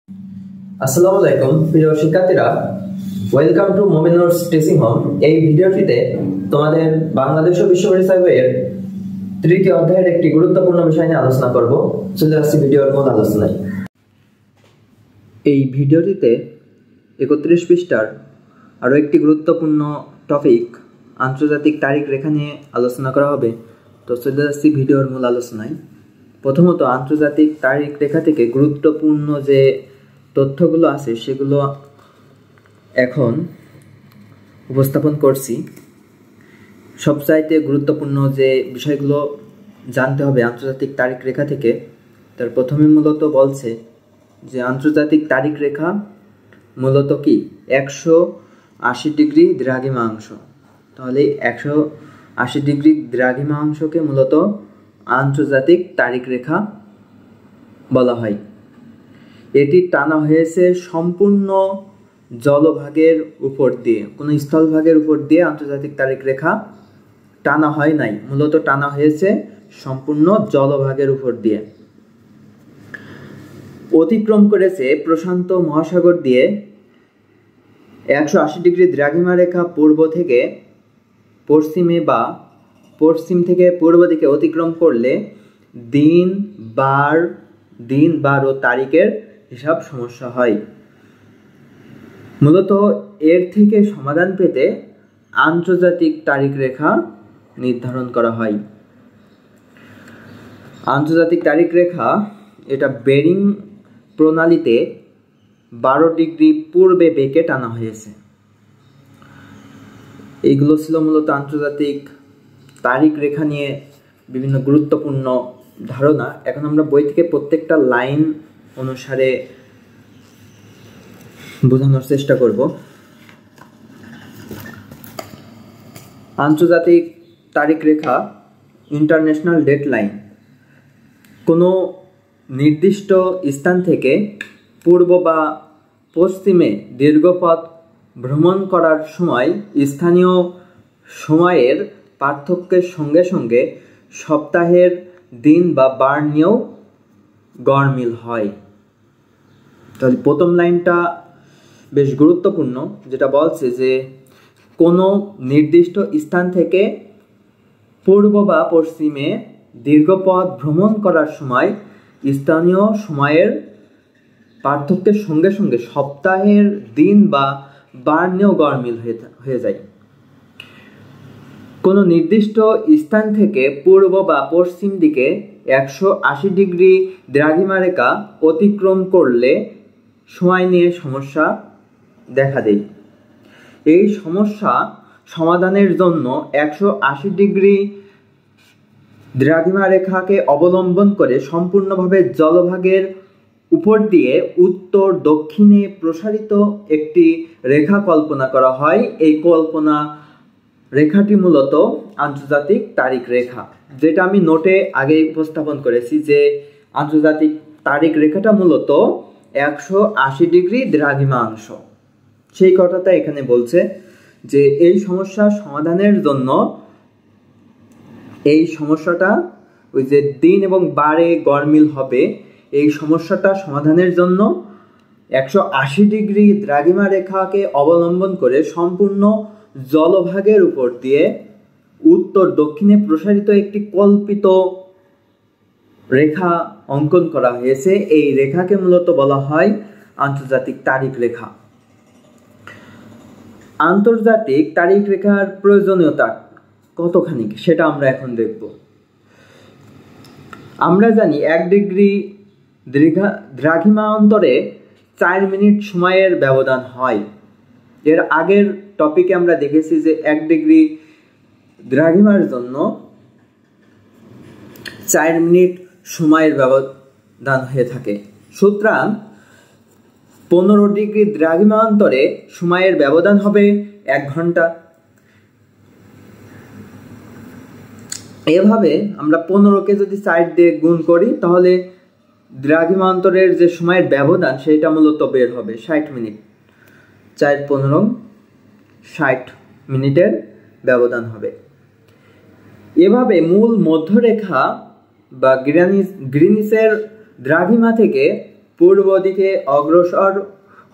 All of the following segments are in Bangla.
আসসালামু আলাইকুম প্রিয় শিক্ষার্থীরা, ওয়েলকাম টু মোমিনুরস টিচিং হোম। এই ভিডিওটিতে তোমাদের বাংলাদেশ ও বিশ্ব পরিচয় বইয়ের তৃতীয় অধ্যায়ের একটি গুরুত্বপূর্ণ বিষয় নিয়ে আলোচনা করব। চলে আসছি ভিডিওর মূল আলোচনায়। এই ভিডিওটিতে 31 পৃষ্ঠার আরও একটি গুরুত্বপূর্ণ টপিক আন্তর্জাতিক তারিখ রেখা নিয়ে আলোচনা করা হবে। তো চলে আসছি ভিডিওর মূল আলোচনায়। প্রথমত আন্তর্জাতিক তারিখ রেখা থেকে গুরুত্বপূর্ণ যে তথ্যগুলো আছে সেগুলো এখন উপস্থাপন করছি। সবচাইতে গুরুত্বপূর্ণ যে বিষয়গুলো জানতে হবে আন্তর্জাতিক তারিখ রেখা থেকে, তার প্রথমে মূলত বলছে যে আন্তর্জাতিক তারিখ রেখা মূলত কি 180 ডিগ্রি দ্রাঘিমাংশ। তাহলে 180 ডিগ্রি দ্রাঘিমাংশকে মূলত আন্তর্জাতিক তারিখ রেখা বলা হয়। এটি টানা হয়েছে সম্পূর্ণ জলভাগের উপর দিয়ে, কোনো স্থলভাগের উপর দিয়ে আন্তর্জাতিক তারিখ রেখা টানা হয় নাই, মূলত টানা হয়েছে সম্পূর্ণ জলভাগের উপর দিয়ে। অতিক্রম করেছে প্রশান্ত মহাসাগর দিয়ে। 180 ডিগ্রি দ্রাঘিমা রেখা পূর্ব থেকে পশ্চিমে বা পশ্চিম থেকে পূর্ব দিকে অতিক্রম করলে দিন, বার ও তারিখের হিসাব সমস্যা হয়। মূলত এর থেকে সমাধান পেতে আন্তর্জাতিক তারিখ রেখা নির্ধারণ করা হয়। আন্তর্জাতিক তারিখ রেখা এটা বেরিং প্রণালীতে 12 ডিগ্রি পূর্বে বেঁকে টানা হয়েছে। এইগুলো ছিল মূলত আন্তর্জাতিক তারিখ রেখা নিয়ে বিভিন্ন গুরুত্বপূর্ণ ধারণা। এখন আমরা বই থেকে প্রত্যেকটা লাইন অনুসারে বোঝানোর চেষ্টা করব। আন্তর্জাতিক তারিখ রেখা ইন্টারন্যাশনাল ডেট লাইন। কোনো নির্দিষ্ট স্থান থেকে পূর্ব বা পশ্চিমে দীর্ঘপথ ভ্রমণ করার সময় স্থানীয় সময়ের পার্থক্যের সঙ্গে সঙ্গে সপ্তাহের দিন বা বার নিয়েও গড়মিল হয়। তাহলে প্রথম লাইনটা বেশ গুরুত্বপূর্ণ, যেটা বলছে যে কোনো নির্দিষ্ট স্থান থেকে পূর্ব বা পশ্চিমে দীর্ঘপথ ভ্রমণ করার সময় স্থানীয় সময়ের পার্থক্যের সঙ্গে সঙ্গে সপ্তাহের দিন বা বার নিয়েও গড়মিল হয়ে যায়। কোনো নির্দিষ্ট স্থান থেকে পূর্ব বা পশ্চিম দিকে 180 ডিগ্রি দ্রাঘিমা রেখা অতিক্রম করলে সময় নিয়ে সমস্যা দেখা দেয়। এই সমস্যা সমাধানের জন্য 180 ডিগ্রি দ্রাঘিমা রেখাকে অবলম্বন করে সম্পূর্ণভাবে জলভাগের উপর দিয়ে উত্তর দক্ষিণে প্রসারিত একটি রেখা কল্পনা করা হয়। এই কল্পনা রেখাটি মূলত আন্তর্জাতিক তারিখ রেখা, যেটা আমি নোটে আগে উপস্থাপন করেছি যে আন্তর্জাতিক তারিখ রেখাটা মূলত 180 ডিগ্রি দ্রাঘিমাংশ। সেই কথাটা এখানে বলছে যে এই সমস্যা সমাধানের জন্য, এই সমস্যাটা ওই যে দিন এবং বারে গড়মিল হবে, এই সমস্যাটা সমাধানের জন্য 180 ডিগ্রি দ্রাঘিমা রেখাকে অবলম্বন করে সম্পূর্ণ জলভাগের উপর দিয়ে উত্তর দক্ষিণে প্রসারিত একটি কল্পিত রেখা অঙ্কন করা হয়েছে। এই রেখাকে মূলত বলা হয় আন্তর্জাতিক তারিখ রেখা। আন্তর্জাতিক তারিখ রেখার প্রয়োজনীয়তা কতখানি সেটা আমরা এখন দেখব। আমরা জানি 1 ডিগ্রি দ্রাঘিমা অন্তরে 4 মিনিট সময়ের ব্যবধান হয়। এর আগের টপিকে আমরা দেখেছি যে 1 ডিগ্রি দ্রাঘিমার জন্য 4 মিনিট সময়ের ব্যবধান হয়ে থাকে। সুতরাং 15 ডিগ্রি দ্রাঘিমা অন্তরে সময়ের ব্যবধান হবে 1 ঘন্টা। এভাবে আমরা 15কে যদি 4 দিয়ে গুণ করি তাহলে দ্রাঘিমান্তরের যে সময়ের ব্যবধান সেটা মূলত বের হবে 60 মিনিট। 4 15 60 মিনিটের ব্যবধান হবে। এভাবে মূল মধ্যরেখা বা গ্রিনিচের দ্রাঘিমা থেকে পূর্ব দিকে অগ্রসর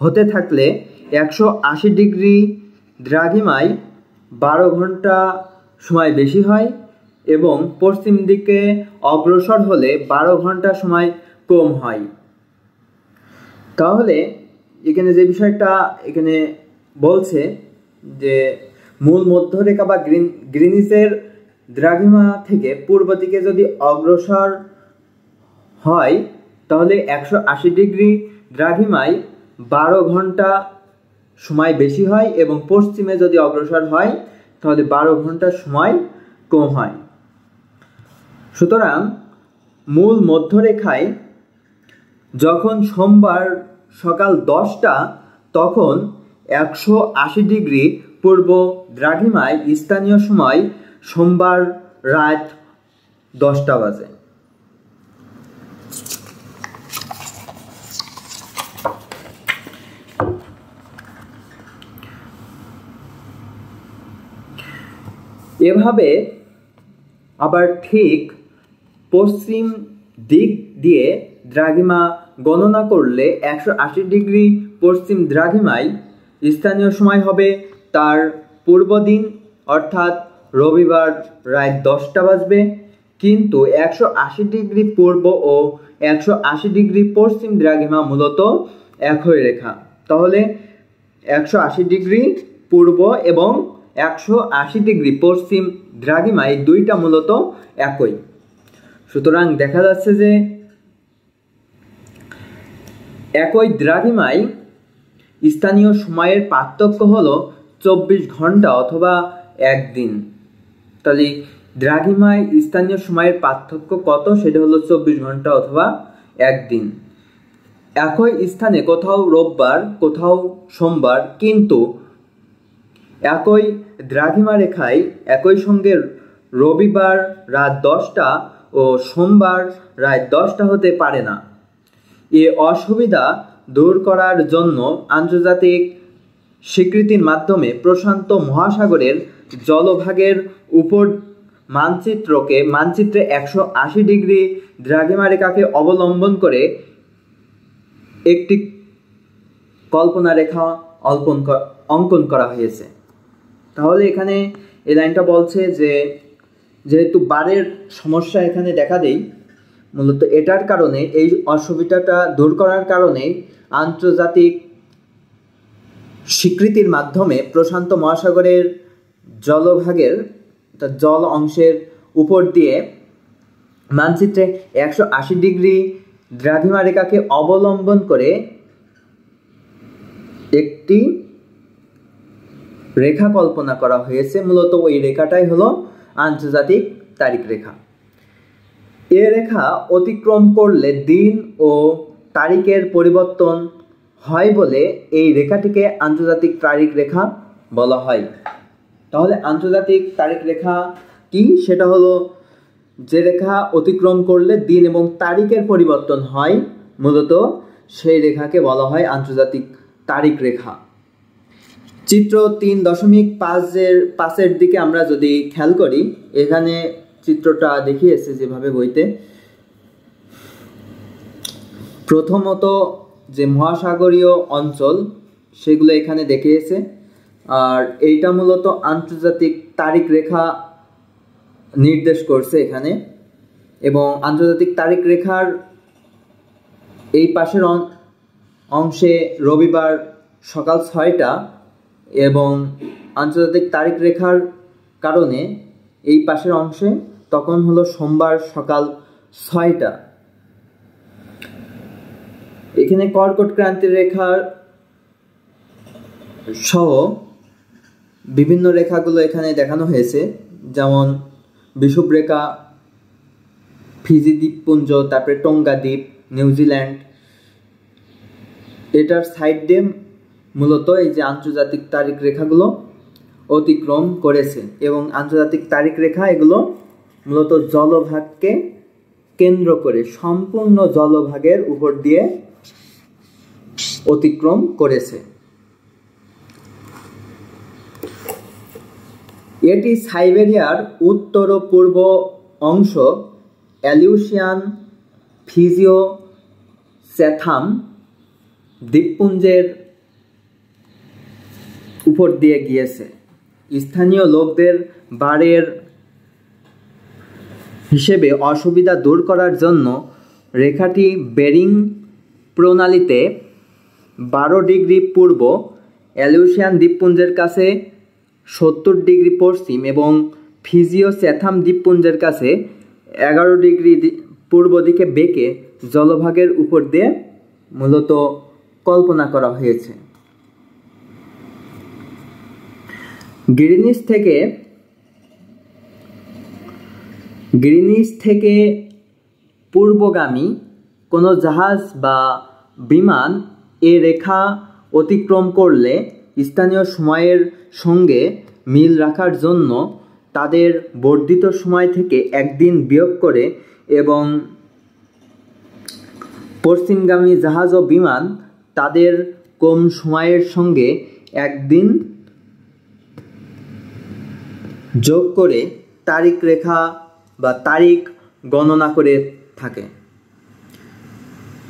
হতে থাকলে 180 ডিগ্রি দ্রাঘিমায় 12 ঘন্টা সময় বেশি হয় এবং পশ্চিম দিকে অগ্রসর হলে 12 ঘন্টা সময় কম হয়। তাহলে এখানে যে বিষয়টা এখানে বলছে যে মূল মধ্যরেখা বা গ্রিনিচের দ্রাঘিমা থেকে পূর্ব দিকে যদি অগ্রসর হয় তাহলে 180 ডিগ্রি দ্রাঘিমায় 12 ঘন্টা সময় বেশি হয় এবং পশ্চিমে যদি অগ্রসর হয় তাহলে 12 ঘন্টা সময় কম হয়। সুতরাং মূল মধ্যরেখায় যখন সোমবার সকাল 10টা তখন 180 ডিগ্রি পূর্ব দ্রাঘিমায় স্থানীয় সময় সোমবার রাত 10টা বাজে। এভাবে আবার ঠিক পশ্চিম দিক দিয়ে দ্রাঘিমা গণনা করলে 180 ডিগ্রি পশ্চিম দ্রাঘিমায় স্থানীয় সময় হবে তার পূর্ব দিন অর্থাৎ রবিবার রাত 10টা বাজবে। কিন্তু 180 ডিগ্রি পূর্ব ও 180 ডিগ্রি পশ্চিম দ্রাঘিমা মূলত একই রেখা। তাহলে 180 ডিগ্রি পূর্ব এবং 180 ডিগ্রি পশ্চিম দ্রাঘিমায় দুইটা মূলত একই। সুতরাং দেখা যাচ্ছে যে একই দ্রাঘিমায় স্থানীয় সময়ের পার্থক্য হলো 24 ঘন্টা অথবা একদিন। তাহলে দ্রাঘিমায় স্থানীয় সময়ের পার্থক্য কত, সেটা হলো 24 ঘন্টা অথবা একদিন। একই স্থানে কোথাও রোববার কোথাও সোমবার, কিন্তু একই দ্রাঘিমা রেখায় একই সঙ্গে রবিবার রাত 10টা ও সোমবার রাত 10টা হতে পারে না। এ অসুবিধা দূর করার জন্য আন্তর্জাতিক স্বীকৃতির মাধ্যমে প্রশান্ত মহাসাগরের জলভাগের উপর মানচিত্রে 180 ডিগ্রি দ্রাঘিমা রেখাকে অবলম্বন করে একটি কল্পনা রেখা অঙ্কন করা হয়েছে। তাহলে এখানে এই লাইনটা বলছে যে যেহেতু বারের সমস্যা এখানে দেখা দেয়, মূলত এটার কারণে এই অসুবিধাটা দূর করার কারণে আন্তর্জাতিক স্বীকৃতির মাধ্যমে প্রশান্ত মহাসাগরের জলভাগের জল অংশের উপর দিয়ে মানচিত্রে 180 ডিগ্রি দ্রাঘিমা রেখাকে অবলম্বন করে একটি রেখা কল্পনা করা হয়েছে। মূলত ওই রেখাটাই হলো আন্তর্জাতিক তারিখ রেখা। এ রেখা অতিক্রম করলে দিন ও তারিখের পরিবর্তন হয় বলে এই রেখাটিকে আন্তর্জাতিক তারিখ রেখা বলা হয়। তাহলে আন্তর্জাতিক তারিখ রেখা কি? সেটা হলো যে রেখা অতিক্রম করলে দিন এবং তারিখের পরিবর্তন হয়, মূলত সেই রেখাকে বলা হয় আন্তর্জাতিক তারিখ রেখা। চিত্র 3.5-এর দিকে আমরা যদি খেয়াল করি, এখানে চিত্রটা দেখিয়েছে যেভাবে বইতে, প্রথমত যে মহাসাগরীয় অঞ্চল সেগুলো এখানে দেখিয়েছে, আর এইটা মূলত আন্তর্জাতিক তারিখ রেখা নির্দেশ করছে এখানে। এবং আন্তর্জাতিক তারিখ রেখার এই পাশের অংশে রবিবার সকাল 6টা এবং আন্তর্জাতিক তারিখ রেখার কারণে এই পাশের অংশে তখন হলো সোমবার সকাল 6টা। এখানে কর্কট ক্রান্তি রেখার সহ বিভিন্ন রেখাগুলো এখানে দেখানো হয়েছে, যেমন বিষুব রেখা, ফিজি দ্বীপপুঞ্জ, তারপরে টঙ্গা দ্বীপ, নিউজিল্যান্ড, এটার সাইড দিয়ে মূলত এই যে আন্তর্জাতিক তারিখ রেখাগুলো অতিক্রম করেছে। এবং আন্তর্জাতিক তারিখ রেখা এগুলো মূলত জলভাগকে কেন্দ্র করে সম্পূর্ণ জলভাগের উপর দিয়ে অতিক্রম করেছে। এটি সাইবেরিয়ার উত্তর ও পূর্ব অংশ, অ্যালিউশিয়ান, ফিজিও, চ্যাথাম দ্বীপপুঞ্জের উপর দিয়ে গিয়েছে। স্থানীয় লোকদের বারের হিসেবে অসুবিধা দূর করার জন্য রেখাটি বেরিং প্রণালীতে 12 ডিগ্রি পূর্ব, অ্যালুসিয়ান দ্বীপপুঞ্জের কাছে 70 ডিগ্রি পশ্চিম এবং ফিজি ও চ্যাথাম দ্বীপপুঞ্জের কাছে 11 ডিগ্রি পূর্ব দিকে বেঁকে জলভাগের উপর দিয়ে মূলত কল্পনা করা হয়েছে। গ্রিনিচ থেকে পূর্বগামী কোনো জাহাজ বা বিমান এ রেখা অতিক্রম করলে স্থানীয় সময়ের সঙ্গে মিল রাখার জন্য তাদের বর্ধিত সময় থেকে একদিন বিয়োগ করে এবং পশ্চিমগামী জাহাজ ও বিমান তাদের কম সময়ের সঙ্গে একদিন যোগ করে তারিখ রেখা বা তারিখ গণনা করে থাকে।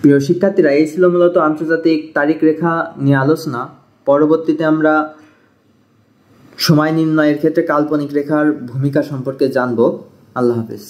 প্রিয় শিক্ষার্থীরা, এই ছিল মূলত আন্তর্জাতিক তারিখ রেখা নিয়ে আলোচনা। পরবর্তীতে আমরা সময় নির্ণয়ের ক্ষেত্রে কাল্পনিক রেখার ভূমিকা সম্পর্কে জানব। আল্লাহ হাফেজ।